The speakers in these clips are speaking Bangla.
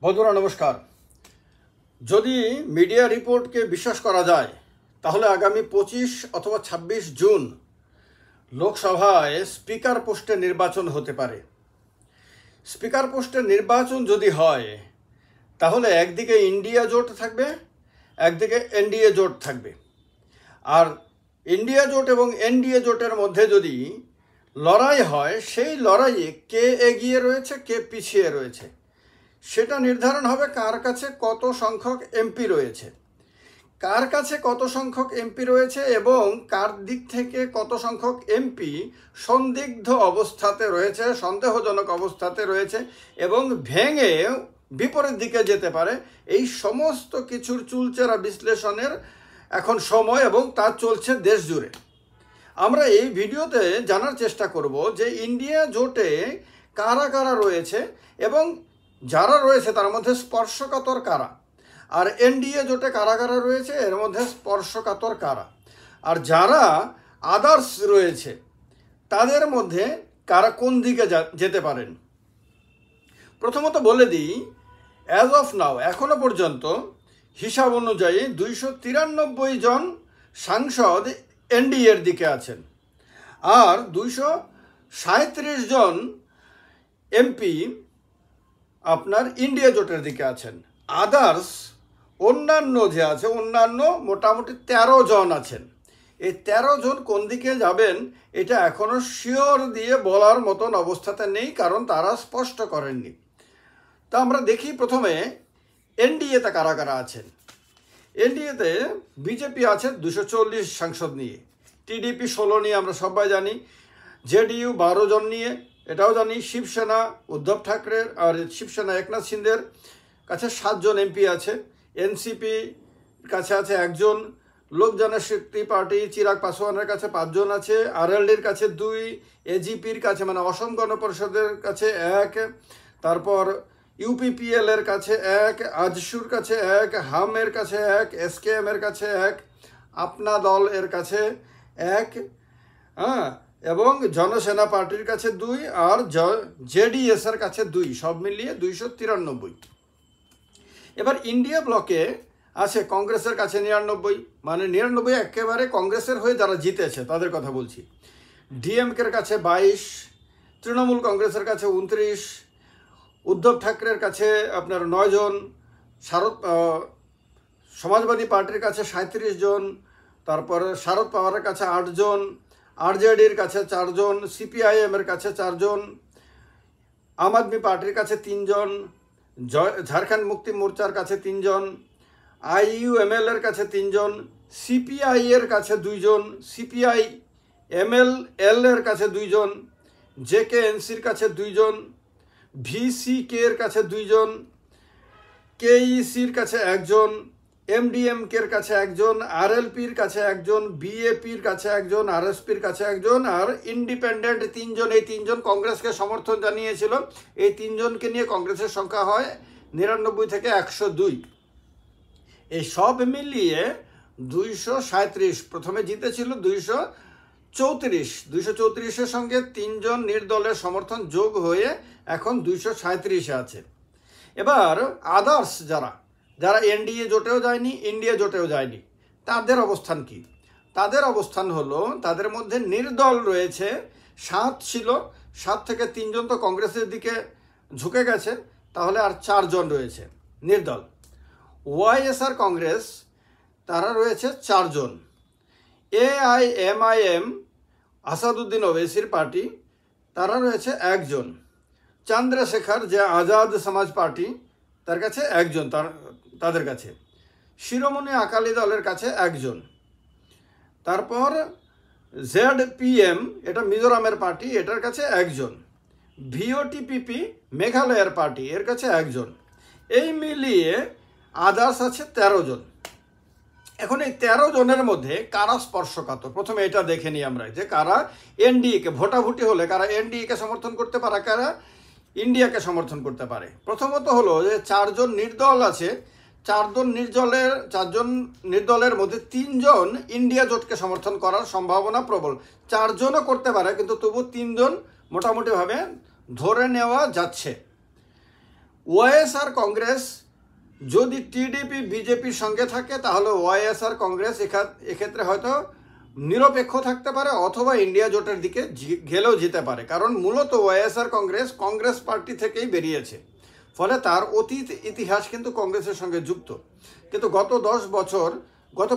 বন্ধুরা নমস্কার। যদি মিডিয়া রিপোর্টকে বিশ্বাস করা যায় তাহলে আগামী 25 অথবা 26 জুন লোকসভায় স্পিকার পোস্টে নির্বাচন হতে পারে। স্পিকার পোস্টে নির্বাচন যদি হয় তাহলে একদিকে ইন্ডিয়া জোট থাকবে, একদিকে এনডিএ জোট থাকবে। আর ইন্ডিয়া জোট এবং এনডিএ জোটের মধ্যে যদি লড়াই হয়, সেই লড়াইয়ে কে এগিয়ে রয়েছে কে পিছিয়ে রয়েছে সেটা নির্ধারণ হবে কার কাছে কত সংখ্যক এমপি রয়েছে, কার কাছে কত সংখ্যক এমপি রয়েছে এবং কার দিক থেকে কত সংখ্যক এমপি সন্দিগ্ধ অবস্থাতে রয়েছে, সন্দেহজনক অবস্থাতে রয়েছে এবং ভেঙে বিপরীত দিকে যেতে পারে। এই সমস্ত কিছুর চুলচেরা বিশ্লেষণের এখন সময় এবং তা চলছে দেশ জুড়ে। আমরা এই ভিডিওতে জানার চেষ্টা করব যে ইন্ডিয়া জোটে কারা কারা রয়েছে এবং যারা রয়েছে তার মধ্যে স্পর্শকাতর কারা, আর এনডিএ জোটে কারা কারা রয়েছে এর মধ্যে স্পর্শকাতর কারা, আর যারা আদার্স রয়েছে তাদের মধ্যে কারা কোন দিকে যেতে পারেন। প্রথমত বলে দিই, অ্যাজ অফ নাও এখনো পর্যন্ত হিসাব অনুযায়ী 293 জন সাংসদ এনডিএর দিকে আছেন আর 237 জন এমপি আপনার ইন্ডিয়া জোটের দিকে আছেন। আদার্স অন্যান্য যে আছে, অন্যান্য মোটামুটি 13 জন আছেন। এই 13 জন কোন দিকে যাবেন এটা এখনও শিওর দিয়ে বলার মতন অবস্থাতে নেই, কারণ তারা স্পষ্ট করেননি। তা আমরা দেখি প্রথমে এনডিএতে কারা কারা আছেন। এনডিএতে বিজেপি আছে 240 সাংসদ নিয়ে, টিডিপি 16 নিয়ে আমরা সবাই জানি, জেডিইউ 12 জন নিয়ে এটাও জানি, শিবসেনা উদ্ধব ঠাকরের আর শিবসেনা একনাথ সিন্ধের কাছে 7 জন এমপি আছে, এনসিপি কাছে আছে 1 জন, লোক জনশক্তি পার্টি চিরাগ পাসওয়ানের কাছে 5 জন আছে, আরএলডির কাছে 2, এজিপির কাছে মানে অসম গণ পরিষদের কাছে 1, তারপর ইউপিপিএল এর কাছে 1, আজসুর কাছে 1, হামের কাছে 1, এসকেএম এর কাছে 1, আপনা দল এর কাছে 1, এবং জনসেনা পার্টির কাছে 2 আর জেডিএস এর কাছে 2, সব মিলিয়ে 293। এবার ইন্ডিয়া ব্লকে আছে কংগ্রেসের কাছে 99, মানে 99 একেবারে কংগ্রেসের হয়ে যারা জিতেছে তাদের কথা বলছি। ডিএমকের কাছে 22, তৃণমূল কংগ্রেসের কাছে 29, উদ্ধব ঠাকরের কাছে আপনার 9 জন, সমাজবাদী পার্টির কাছে 37 জন, তারপর শারদ পাওয়ারের কাছে 8 জন, আরজেডির কাছে 4 জন, সিপিআইএম এর কাছে 4 জন, আম আদমি পার্টির কাছে 3 জন, ঝাড়খণ্ড মুক্তি মোর্চার কাছে 3 জন, আইইউএমএল এর কাছে 3 জন, সিপিআই এর কাছে 2 জন, সিপিআই এমএল এর কাছে 2 জন, জেকেএনসির কাছে 2 জন, ভিসিকে এর কাছে 2 জন, কেইসির কাছে 1 জন, এমডিএমকের কাছে 1 জন, আরএলপির কাছে 1 জন, বিএপির কাছে 1 জন, আরএসপির কাছে 1 জন, আর ইন্ডিপেন্ডেন্ট 3 জন। এই 3 জন কংগ্রেসকে সমর্থন জানিয়েছিল। এই 3 জনকে নিয়ে কংগ্রেসের সংখ্যা হয় 99 থেকে 102। এই সব মিলিয়ে 237, প্রথমে জিতেছিল 234, সঙ্গে 3 জন নির্দলের সমর্থন যোগ হয়ে এখন 237 আছে। এবার আদার্স যারা এনডিএ জোটেও যায়নি, ইন্ডিয়া জোটেও যায়নি, তাদের অবস্থান কি? তাদের অবস্থান হলো, তাদের মধ্যে নির্দল রয়েছে 7 ছিল, 7 থেকে 3 জন তো কংগ্রেসের দিকে ঝুঁকে গেছে, তাহলে আর 4 জন রয়েছে নির্দল। ওয়াইএসআর কংগ্রেস তারা রয়েছে 4 জন, এআইএমআইএম আসাদুদ্দিন ওবেসির পার্টি তারা রয়েছে 1 জন, চন্দ্রশেখর যে আজাদ সমাজ পার্টি তার কাছে 1 জন, তাদের কাছে শিরোমণি আকালি দলের কাছে 1 জন, তারপর জেডপিএম এটা মিজোরামের পার্টি এটার কাছে 1 জন, ভিওটিপিপি মেঘালয়ের পার্টি এর কাছে 1 জন। এই মিলিয়ে আদার্স আছে 13 জন। এখন এই 13 জনের মধ্যে কারা স্পর্শকাতর প্রথমে এটা দেখে নিই আমরা, যে কারা এনডিএকে ভোটাভুটি হলে কারা এনডিএকে সমর্থন করতে পারে, কারা ইন্ডিয়াকে সমর্থন করতে পারে। প্রথমত হলো যে 4 জন নির্দল আছে, 4 জন নির্দলের মধ্যে 3 জন ইন্ডিয়া জোটকে সমর্থন করার সম্ভাবনা প্রবল। 4 জনও করতে পারে, কিন্তু তবু 3 জন মোটামুটিভাবে ধরে নেওয়া যাচ্ছে। ওয়াইএসআর কংগ্রেস যদি টিডিপি বিজেপির সঙ্গে থাকে তাহলে ওয়াইএসআর কংগ্রেস এক্ষেত্রে হয়তো নিরপেক্ষ থাকতে পারে অথবা ইন্ডিয়া জোটের দিকে গেলেও যেতে পারে, কারণ মূলত ওয়াইএসআর কংগ্রেস পার্টি থেকেই বেরিয়েছে, ফলে তার অতীত ইতিহাস কিন্তু কংগ্রেসের সঙ্গে যুক্ত। কিন্তু গত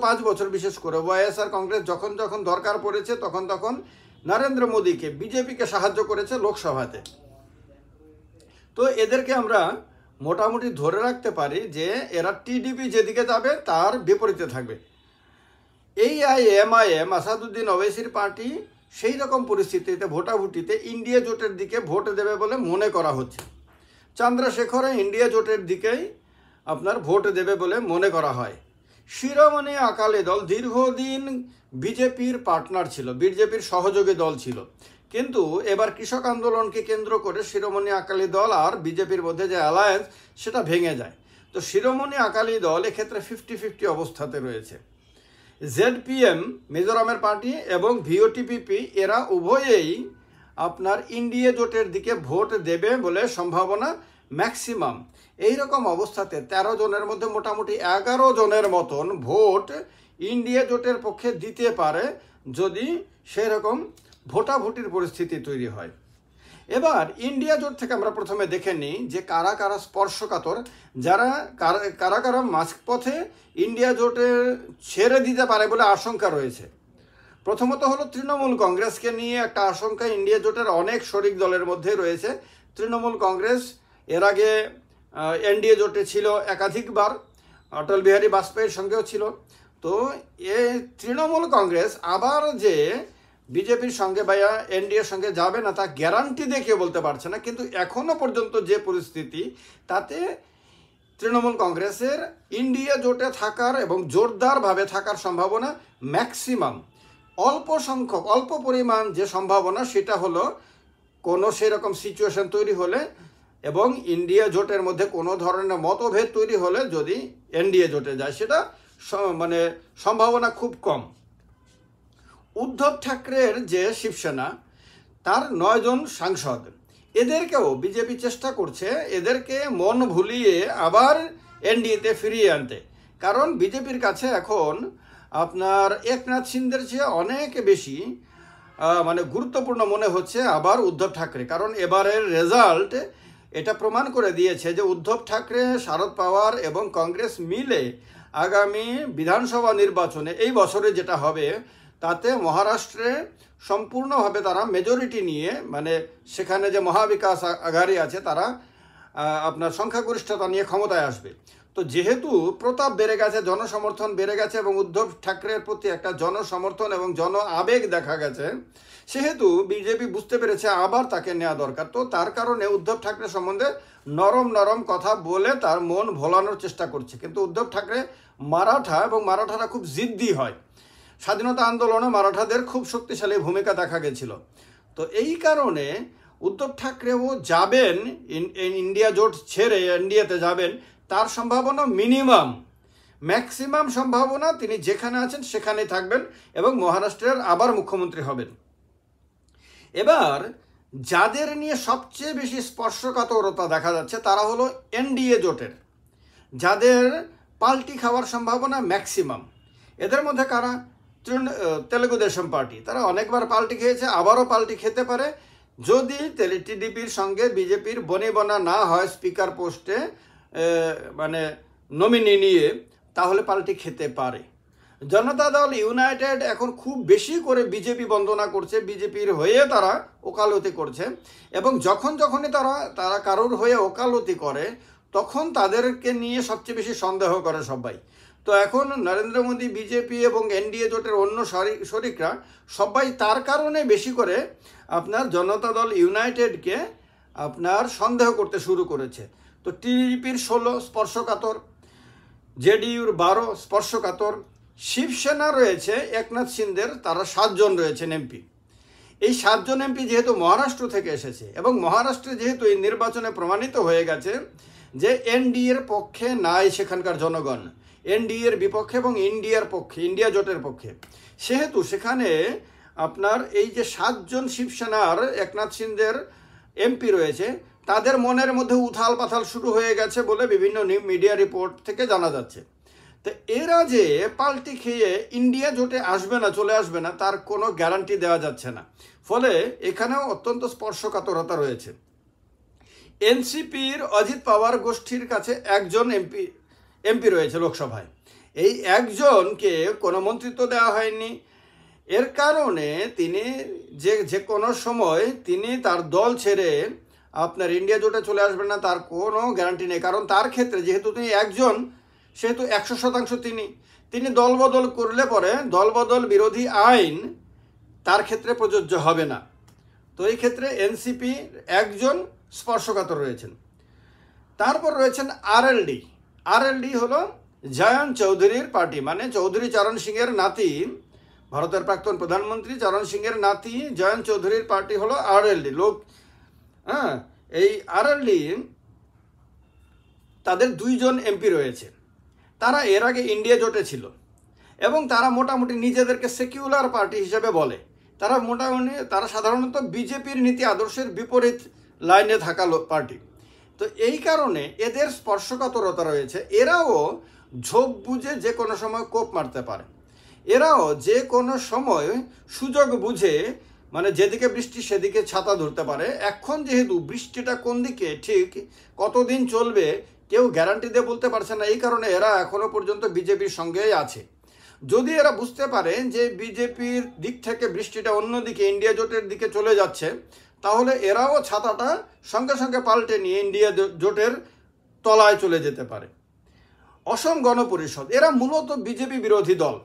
5 বছর বিশেষ করে ওয়াইএসআর কংগ্রেস যখন যখন দরকার পড়েছে তখন নরেন্দ্র মোদীকে, বিজেপিকে সাহায্য করেছে লোকসভাতে। তো এদেরকে আমরা মোটামুটি ধরে রাখতে পারি যে এরা টিডিপি যেদিকে যাবে তার বিপরীতে থাকবে। এআইএমআইএম আসাদুদ্দিন ওওয়াইসির পার্টি সেই রকম পরিস্থিতিতে ভোটাভুটিতে ইন্ডিয়া জোটের দিকে ভোট দেবে বলে মনে করা হচ্ছে। চন্দ্রশেখরে ইন্ডিয়া জোটের দিকেই আপনার ভোট দেবে বলে মনে করা হয়। শিরোমণি আকালি দল দীর্ঘদিন বিজেপির পার্টনার ছিল, বিজেপির সহযোগী দল ছিল, কিন্তু এবার কৃষক আন্দোলনকে কেন্দ্র করে শিরোমণি আকালি দল আর বিজেপির মধ্যে যে অ্যালায়েন্স সেটা ভেঙে যায়। তো শিরোমণি আকালি দল এক্ষেত্রে 50-50 অবস্থাতে রয়েছে। জেডপিএম মিজোরামের পার্টি এবং ভিওটিপিপি এরা উভয়েই আপনার ইন্ডিয়া জোটের দিকে ভোট দেবে বলে সম্ভাবনা ম্যাক্সিমাম। এই রকম অবস্থাতে 13 জনের মধ্যে মোটামুটি 11 জনের মতন ভোট ইন্ডিয়া জোটের পক্ষে দিতে পারে যদি সেরকম ভোটাভুটির পরিস্থিতি তৈরি হয়। এবার ইন্ডিয়া জোট থেকে আমরা প্রথমে দেখে নিই যে কারা কারা স্পর্শকাতর, কারা কারা মাঝপথে ইন্ডিয়া জোটে ছেড়ে দিতে পারে বলে আশঙ্কা রয়েছে। প্রথমত হলো তৃণমূল কংগ্রেসকে নিয়ে একটা আশঙ্কা ইন্ডিয়া জোটের অনেক শরিক দলের মধ্যে রয়েছে। তৃণমূল কংগ্রেস এর আগে এনডিএ জোটে ছিল একাধিকবার, অটল বিহারী বাজপেয়ীর সঙ্গেও ছিল। তো এই তৃণমূল কংগ্রেস আবার যে বিজেপির সঙ্গে বা এনডিএর সঙ্গে যাবে না তা গ্যারান্টি দিয়ে কেউ বলতে পারছে না, কিন্তু এখনও পর্যন্ত যে পরিস্থিতি তাতে তৃণমূল কংগ্রেসের ইন্ডিয়া জোটে থাকার এবং জোরদারভাবে থাকার সম্ভাবনা ম্যাক্সিমাম। অল্প পরিমাণ যে সম্ভাবনা সেটা হলো কোনো সেরকম সিচুয়েশন তৈরি হলে এবং ইন্ডিয়া জোটের মধ্যে কোনো ধরনের মতভেদ তৈরি হলে যদি এনডিএ জোটে যায়, সেটা মানে সম্ভাবনা খুব কম। উদ্ধব ঠাকরের যে শিবসেনা তার 9 জন সাংসদ, এদেরকেও বিজেপি চেষ্টা করছে এদেরকে মন ভুলিয়ে আবার এনডিএতে ফিরিয়ে আনতে, কারণ বিজেপির কাছে এখন আপনার একনাথ সিন্দের চেয়ে অনেক বেশি মানে গুরুত্বপূর্ণ মনে হচ্ছে আবার উদ্ধব ঠাকরে। কারণ এবারের রেজাল্ট এটা প্রমাণ করে দিয়েছে যে উদ্ধব ঠাকরে, শারদ পাওয়ার এবং কংগ্রেস মিলে আগামী বিধানসভা নির্বাচনে এই বছরে যেটা হবে তাতে মহারাষ্ট্রে সম্পূর্ণভাবে তারা মেজরিটি নিয়ে, মানে সেখানে যে মহাবিকাশ আঘাড়ি আছে তারা আপনার সংখ্যাগরিষ্ঠতা নিয়ে ক্ষমতায় আসবে। তো যেহেতু প্রতাপ বেড়ে গেছে, জনসমর্থন বেড়ে গেছে এবং উদ্ধব ঠাকরের প্রতি একটা জনসমর্থন এবং জন আবেগ দেখা গেছে, সেহেতু বিজেপি বুঝতে পেরেছে আবার তাকে নেওয়া দরকার। তো তার কারণে উদ্ধব ঠাকরে সম্বন্ধে নরম নরম কথা বলে তার মন ভোলানোর চেষ্টা করছে। কিন্তু উদ্ধব ঠাকরে মারাঠা এবং মারাঠারা খুব জিদ্দি হয়। স্বাধীনতা আন্দোলনে মারাঠাদের খুব শক্তিশালী ভূমিকা দেখা গেছিল। তো এই কারণে উদ্ধব ঠাকরেও যাবেন ইন্ডিয়া জোট ছেড়ে এনডিএতে যাবেন, তার সম্ভাবনা মিনিমাম। ম্যাক্সিমাম সম্ভাবনা তিনি যেখানে আছেন সেখানেই থাকবেন এবং মহারাষ্ট্রের আবার মুখ্যমন্ত্রী হবেন। এবার যাদের নিয়ে সবচেয়ে বেশি স্পর্শকাতরতা দেখা যাচ্ছে তারা হলো এনডিএ জোটের, যাদের পাল্টি খাওয়ার সম্ভাবনা ম্যাক্সিমাম। এদের মধ্যে কারা? তেলেগু দেশম পার্টি, তারা অনেকবার পাল্টি খেয়েছে, আবারও পাল্টি খেতে পারে যদি টিডিপির সঙ্গে বিজেপির বনিবনা না হয় স্পিকার পোস্টে মানে নমিনি নিয়ে, তাহলে পাল্টি খেতে পারে। জনতা দল ইউনাইটেড এখন খুব বেশি করে বিজেপি বন্দনা করছে, বিজেপির হয়ে তারা ওকালতি করছে এবং যখনই তারা কারোর হয়ে ওকালতি করে তখন তাদেরকে নিয়ে সবচেয়ে বেশি সন্দেহ করে সবাই। তো এখন নরেন্দ্র মোদী, বিজেপি এবং এনডিএ জোটের অন্য শরিকরা সবাই তার কারণে বেশি করে আপনার জনতা দল ইউনাইটেডকে আপনার সন্দেহ করতে শুরু করেছে। তো টিডিপির 16 স্পর্শকাতর, জেডিইউর 12 স্পর্শকাতর, শিবসেনা রয়েছে একনাথ সিন্দের, তারা 7 জন রয়েছেন এমপি। এই 7 জন এমপি যেহেতু মহারাষ্ট্র থেকে এসেছে এবং মহারাষ্ট্রে যেহেতু এই নির্বাচনে প্রমাণিত হয়ে গেছে যে এনডিএর পক্ষে নাই সেখানকার জনগণ, এনডিএর বিপক্ষে এবং ইন্ডিয়ার পক্ষে, ইন্ডিয়া জোটের পক্ষে, সেহেতু সেখানে আপনার এই যে 7 জন শিবসেনার একনাথ সিন্দের এমপি রয়েছে তাদের মনের মধ্যে উথাল পাথাল শুরু হয়ে গেছে বলে বিভিন্ন মিডিয়া রিপোর্ট থেকে জানা যাচ্ছে। তো এরা যে পাল্টি খেয়ে ইন্ডিয়া জোটে আসবে না, চলে আসবে না, তার কোনো গ্যারান্টি দেওয়া যাচ্ছে না। ফলে এখানেও অত্যন্ত স্পর্শকাতরতা রয়েছে। এনসিপির অজিত পাওয়ার গোষ্ঠীর কাছে একজন এমপি রয়েছে লোকসভায়। এই একজনকে কোনো মন্ত্রিত্ব দেওয়া হয়নি। এর কারণে তিনি যে কোনো সময় তিনি তার দল ছেড়ে আপনার ইন্ডিয়া জোটে চলে আসবেন না, তার কোনো গ্যারান্টি নেই। কারণ তার ক্ষেত্রে যেহেতু তিনি একজন, সেহেতু 100% তিনি দলবদল করলে পরে দলবদল বিরোধী আইন তার ক্ষেত্রে প্রযোজ্য হবে না। তো এই ক্ষেত্রে এনসিপি একজন স্পর্শকাতর রয়েছেন। তারপর রয়েছেন আরএলডি। আরএলডি হলো জয়ন্ত চৌধুরীর পার্টি, মানে চৌধুরী চরণ সিংয়ের নাতি, ভারতের প্রাক্তন প্রধানমন্ত্রী চরণ সিংয়ের নাতি জয়ন্ত চৌধুরীর পার্টি হলো আরএলডি। এই আরএলডি তাদের 2 জন এমপি রয়েছে। তারা এর আগে ইন্ডিয়া জোটে ছিল এবং তারা মোটামুটি নিজেদেরকে সেকুলার পার্টি হিসেবে বলে। তারা সাধারণত বিজেপির নীতি আদর্শের বিপরীত লাইনে থাকা পার্টি। তো এই কারণে এদের স্পর্শকাতরতা রয়েছে। এরাও ঝোপ বুঝে যে কোনো সময় কোপ মারতে পারে। এরাও যে কোনো সময় সুযোগ বুঝে, মানে যেদিকে বৃষ্টি সেদিকে ছাতা ধরতে পারে। এখন যেহেতু বৃষ্টিটা কোন দিকে ঠিক কতদিন চলবে কেউ গ্যারান্টি দিয়ে বলতে পারছে না, এই কারণে এরা এখনো পর্যন্ত বিজেপির সঙ্গেই আছে। যদি এরা বুঝতে পারে যে বিজেপির দিক থেকে বৃষ্টিটা অন্যদিকে ইন্ডিয়া জোটের দিকে চলে যাচ্ছে, তাহলে এরাও ছাতাটা সঙ্গে সঙ্গে পাল্টে নিয়ে ইন্ডিয়া জোটের তলায় চলে যেতে পারে। অসম গণ পরিষদ, এরা মূলত বিজেপি বিরোধী দল,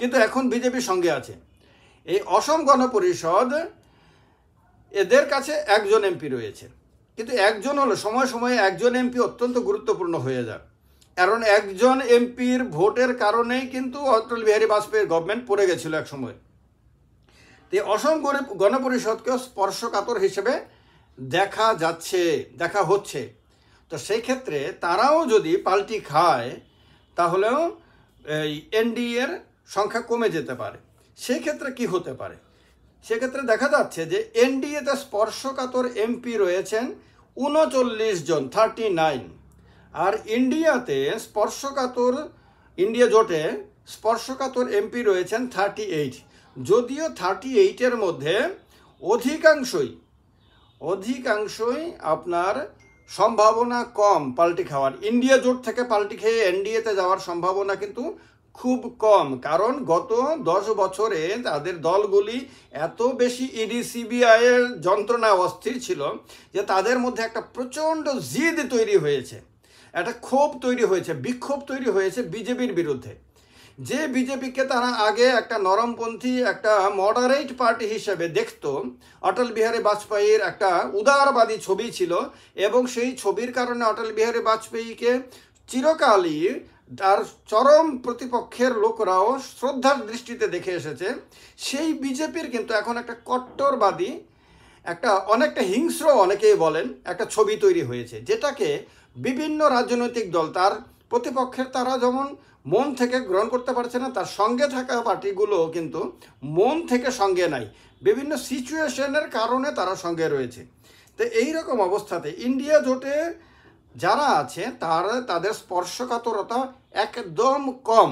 কিন্তু এখন বিজেপির সঙ্গে আছে। এই অসম গণ পরিষদ, এদের কাছে একজন এমপি রয়েছে, কিন্তু একজন হলো সময় সময়ে একজন এমপি অত্যন্ত গুরুত্বপূর্ণ হয়ে যায়। কারণ একজন এমপির ভোটের কারণেই কিন্তু অটল বিহারী বাজপেয়ীর গভর্নমেন্ট পড়ে গেছিল এক সময়। এই অসম গণ পরিষদকেও স্পর্শকাতর হিসেবে দেখা হচ্ছে। তো সেই ক্ষেত্রে তারাও যদি পাল্টি খায় তাহলেও এই এনডিএর সংখ্যা কমে যেতে পারে। সেই ক্ষেত্রে কি হতে পারে? সেক্ষেত্রে দেখা যাচ্ছে যে এনডিএতে স্পর্শকাতর এমপি রয়েছেন 39 জন, 39। আর ইন্ডিয়া জোটে স্পর্শকাতর এমপি রয়েছেন 38। যদিও 38-এর মধ্যে অধিকাংশই আপনার সম্ভাবনা কম পাল্টি খাওয়ার। ইন্ডিয়া জোট থেকে পাল্টি খেয়ে এনডিএতে যাওয়ার সম্ভাবনা কিন্তু খুব কম। কারণ গত 10 বছরে তাদের দলগুলি এত বেশি ইডি সিবিআইয়ের যন্ত্রণায় অস্থির ছিল যে তাদের মধ্যে একটা প্রচণ্ড জিদ তৈরি হয়েছে, একটা ক্ষোভ তৈরি হয়েছে, বিক্ষোভ তৈরি হয়েছে বিজেপির বিরুদ্ধে। যে বিজেপিকে তারা আগে একটা নরমপন্থী, একটা মডারেট পার্টি হিসেবে দেখত, অটল বিহারী বাজপেয়ীর একটা উদারবাদী ছবি ছিল এবং সেই ছবির কারণে অটল বিহারী বাজপেয়ীকে চিরকালই তার চরম প্রতিপক্ষের লোকরাও শ্রদ্ধার দৃষ্টিতে দেখে এসেছে। সেই বিজেপির কিন্তু এখন একটা কট্টরবাদী, একটা অনেকটা হিংস্র, অনেকেই বলেন, একটা ছবি তৈরি হয়েছে, যেটাকে বিভিন্ন রাজনৈতিক দল তার প্রতিপক্ষের তারা যেমন মন থেকে গ্রহণ করতে পারছে না, তার সঙ্গে থাকা পার্টিগুলো কিন্তু মন থেকে সঙ্গে নাই, বিভিন্ন সিচুয়েশনের কারণে তারা সঙ্গে রয়েছে। তো এইরকম অবস্থাতে ইন্ডিয়া জোটে যারা আছে তাদের স্পর্শকাতরতা একদম কম,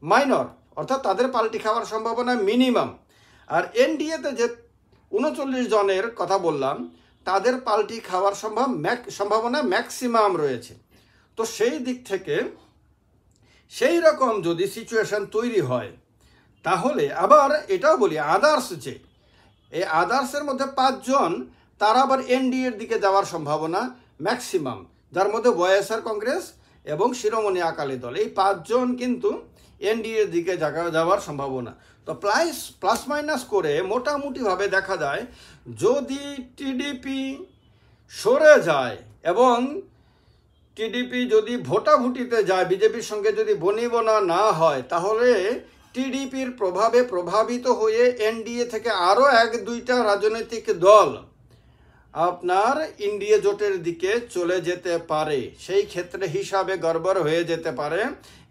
মাইনর, অর্থাৎ তাদের পাল্টি খাওয়ার সম্ভাবনা মিনিমাম। আর এনডিএতে যে 39 জনের কথা বললাম, তাদের পাল্টি খাওয়ার সম্ভাবনা ম্যাক্সিমাম রয়েছে। তো সেই দিক থেকে সেই রকম যদি সিচুয়েশন তৈরি হয়, তাহলে আবার এটাও বলি আদার্স, যে এই আদার্সের মধ্যে 5 জন তারা আবার এনডিএর দিকে যাওয়ার সম্ভাবনা ম্যাক্সিমাম, যার মধ্যে ওয়াইএসআর কংগ্রেস এবং শিরোমণি আকালি দল, এই 5 জন কিন্তু এনডিএর দিকে যাওয়ার সম্ভাবনা। তো প্লাস মাইনাস করে মোটামুটিভাবে দেখা যায় যদি টিডিপি সরে যায় এবং টিডিপি যদি ভোটাভুটিতে যায়, বিজেপির সঙ্গে যদি বনিবনা না হয়, তাহলে টিডিপির প্রভাবে প্রভাবিত হয়ে এনডিএ থেকে আরও 1-2টা রাজনৈতিক দল আপনার ইন্ডিয়া জোটের দিকে চলে যেতে পারে। সেই ক্ষেত্রে হিসাবে গড়বড় হয়ে যেতে পারে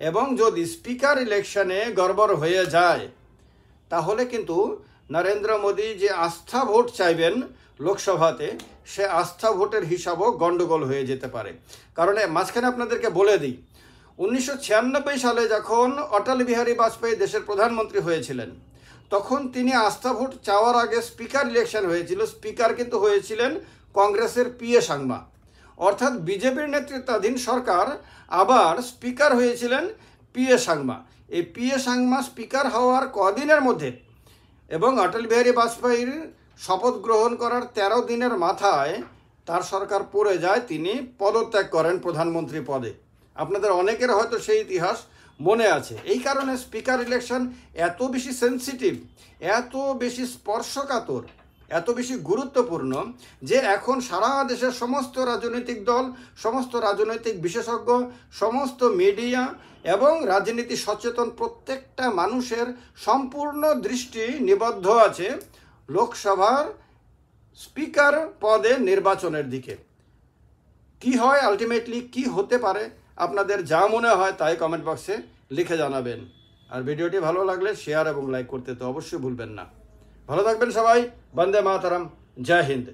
এবং যদি স্পিকার ইলেকশনে গড়বড় হয়ে যায়, তাহলে কিন্তু নরেন্দ্র মোদী যে আস্থা ভোট চাইবেন লোকসভাতে, সে আস্থা ভোটের হিসাবও গণ্ডগোল হয়ে যেতে পারে। কারণ মাঝখানে আপনাদেরকে বলে দিই, 1996 সালে যখন অটল বিহারী বাজপেয়ী দেশের প্রধানমন্ত্রী হয়েছিলেন, তখন তিনি আস্থা ভোট চাওয়ার আগে স্পিকার ইলেকশন হয়েছিল। স্পিকার কিন্তু হয়েছিলেন কংগ্রেসের পিএ সাংমা, অর্থাৎ বিজেপির নেতৃত্বাধীন সরকার আবার স্পিকার হয়েছিলেন পিএ সাংমা। এই পিএ সাংমা স্পিকার হওয়ার কদিনের মধ্যে এবং অটল বিহারী বাজপেয়ীর শপথ গ্রহণ করার 13 দিনের মাথায় তার সরকার পড়ে যায়, তিনি পদত্যাগ করেন প্রধানমন্ত্রী পদে। আপনাদের অনেকের হয়তো সেই ইতিহাস মনে আছে। এই কারণে স্পিকার ইলেকশন এত বেশি সেন্সিটিভ, এত বেশি স্পর্শকাতর, এত বেশি গুরুত্বপূর্ণ যে এখন সারা দেশের সমস্ত রাজনৈতিক দল, সমস্ত রাজনৈতিক বিশেষজ্ঞ, সমস্ত মিডিয়া এবং রাজনীতি সচেতন প্রত্যেকটা মানুষের সম্পূর্ণ দৃষ্টি নিবদ্ধ আছে লোকসভার স্পিকার পদে নির্বাচনের দিকে। কি হয় আলটিমেটলি, কি হতে পারে, আপনাদের যা মনে হয় তাই কমেন্ট বক্সে লিখে জানাবেন। আর ভিডিওটি ভালো লাগলে শেয়ার এবং লাইক করতে তো অবশ্যই ভুলবেন না। ভালো থাকবেন সবাই। বন্দে মাতরম। জয় হিন্দ।